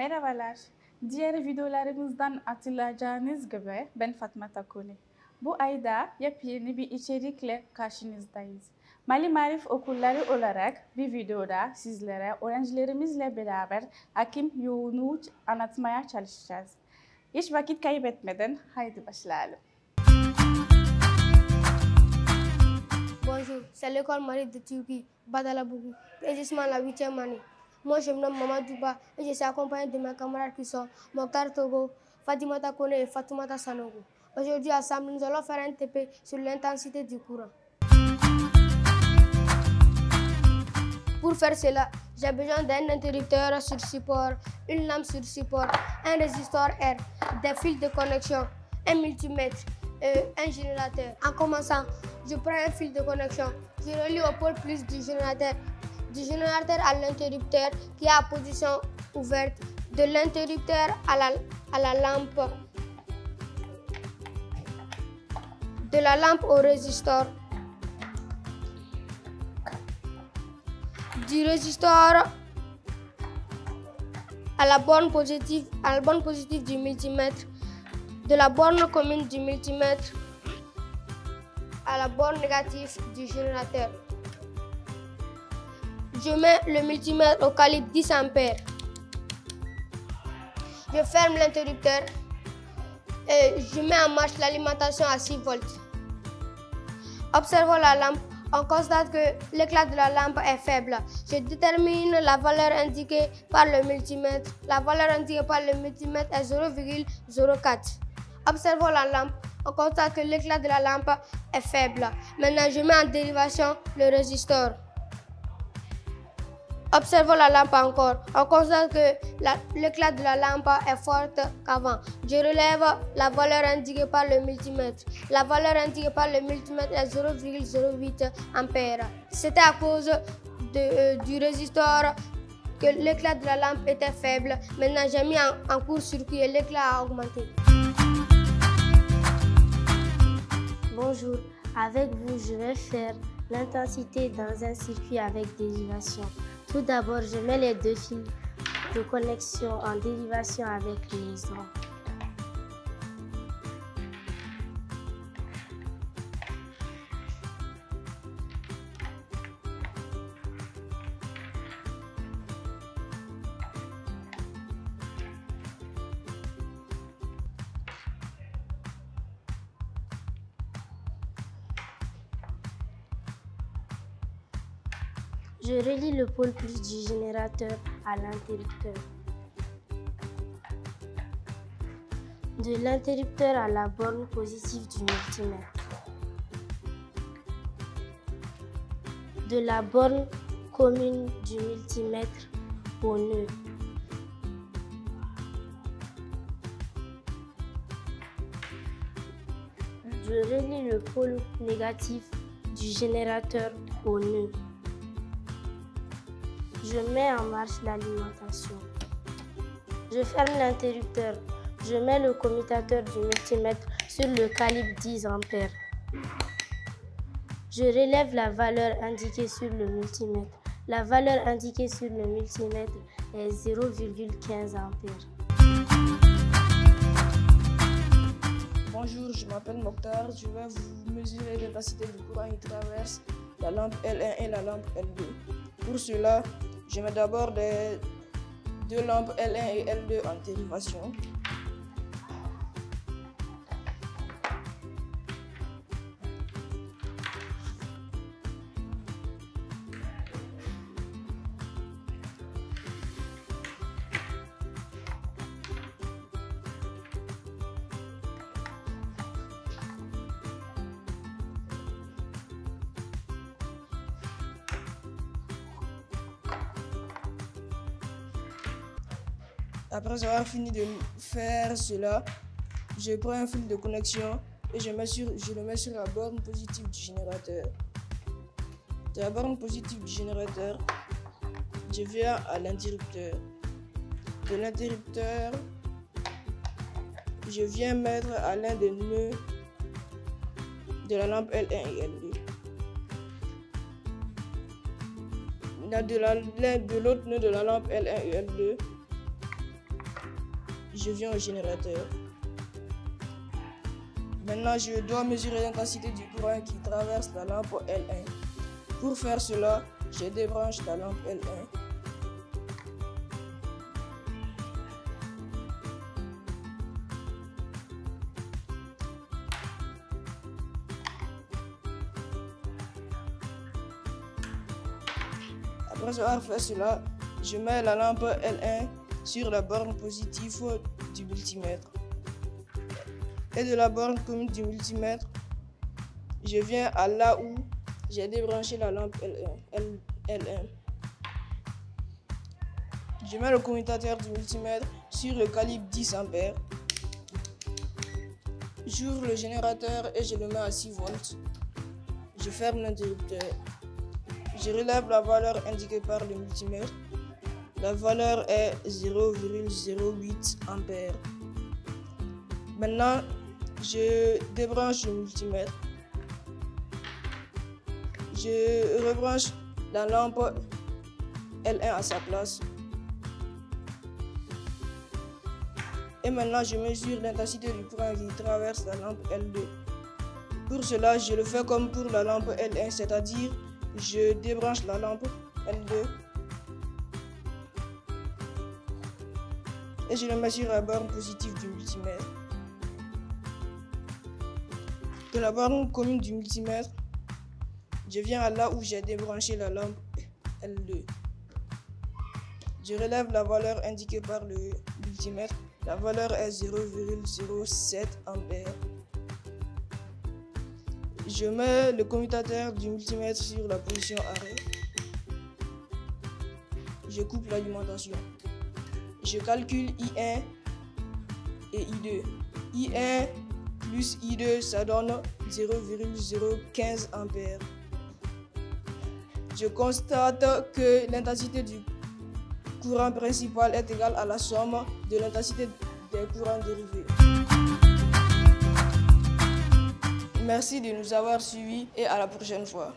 Merhabalar. Diğer videolarımızdan hatırlayacağınız gibi ben Fatma Takuni. Bu ayda yepyeni bir içerikle karşınızdayız. Mali Marif Okulları olarak bir videoda sizlere öğrencilerimizle beraber hakim yoğunluğu anlatmaya çalışacağız. Hiç vakit kaybetmeden haydi başlayalım. Bonjour, c'est l'école Marie de Turquie, Badalabougou, précisément la 8e année. Moi, je me nomme Mamadou Ba et je suis accompagné de mes camarades qui sont Mokhtar Togo, Fatimata Kone et Fatoumata Sanogo. Aujourd'hui, ensemble, nous allons faire un TP sur l'intensité du courant. Pour faire cela, j'ai besoin d'un interrupteur sur support, une lampe sur support, un résistor R, des fils de connexion, un multimètre et un générateur. En commençant, je prends un fil de connexion, je relie au pôle plus du générateur à l'interrupteur qui est à position ouverte, de l'interrupteur à la lampe, de la lampe au résistor, du résistor à la borne positive du multimètre, de la borne commune du multimètre à la borne négative du générateur. Je mets le multimètre au calibre 10 ampères. Je ferme l'interrupteur et je mets en marche l'alimentation à 6 volts. Observons la lampe, on constate que l'éclat de la lampe est faible. Je détermine la valeur indiquée par le multimètre. La valeur indiquée par le multimètre est 0,04. Observons la lampe, on constate que l'éclat de la lampe est faible. Maintenant, je mets en dérivation le résistor. Observons la lampe encore. On constate que l'éclat de la lampe est forte qu'avant. Je relève la valeur indiquée par le multimètre. La valeur indiquée par le multimètre est 0,08 ampères. C'était à cause du résistor que l'éclat de la lampe était faible. Maintenant, j'ai mis en court-circuit et l'éclat a augmenté. Bonjour, avec vous, je vais faire l'intensité dans un circuit avec dérivation. Tout d'abord, je mets les deux fils de connexion en dérivation avec les ondes. Je relie le pôle plus du générateur à l'interrupteur. De l'interrupteur à la borne positive du multimètre. De la borne commune du multimètre au nœud. Je relie le pôle négatif du générateur au nœud. Je mets en marche l'alimentation. Je ferme l'interrupteur. Je mets le commutateur du multimètre sur le calibre 10 ampères. Je relève la valeur indiquée sur le multimètre. La valeur indiquée sur le multimètre est 0,15 ampères. Bonjour, je m'appelle Mokhtar. Je vais vous mesurer l'intensité du courant qui traverse la lampe L1 et la lampe L2. Pour cela, je mets d'abord deux lampes L1 et L2 en dérivation. Après avoir fini de faire cela, je prends un fil de connexion et je le mets sur la borne positive du générateur. De la borne positive du générateur, je viens à l'interrupteur. De l'interrupteur, je viens mettre à l'un des nœuds de la lampe L1 et L2. De l'autre nœud de la lampe L1 et L2, je viens au générateur. Maintenant, je dois mesurer l'intensité du courant qui traverse la lampe L1. Pour faire cela, je débranche la lampe L1. Après avoir fait cela, je mets la lampe L1 sur la borne positive du multimètre. Et de la borne commune du multimètre, je viens à là où j'ai débranché la lampe L1. Je mets le commutateur du multimètre sur le calibre 10 A. J'ouvre le générateur et je le mets à 6 volts. Je ferme l'interrupteur. Je relève la valeur indiquée par le multimètre. La valeur est 0,08 A. Maintenant, je débranche le multimètre. Je rebranche la lampe L1 à sa place. Et maintenant, je mesure l'intensité du courant qui traverse la lampe L2. Pour cela, je le fais comme pour la lampe L1, c'est-à-dire je débranche la lampe L2 et je le mets sur la borne positive du multimètre. De la borne commune du multimètre, je viens à là où j'ai débranché la lampe L2. Je relève la valeur indiquée par le multimètre. La valeur est 0,07 A. Je mets le commutateur du multimètre sur la position arrêt. Je coupe l'alimentation. Je calcule I1 et I2. I1 plus I2, ça donne 0,015 A. Je constate que l'intensité du courant principal est égale à la somme de l'intensité des courants dérivés. Merci de nous avoir suivis et à la prochaine fois.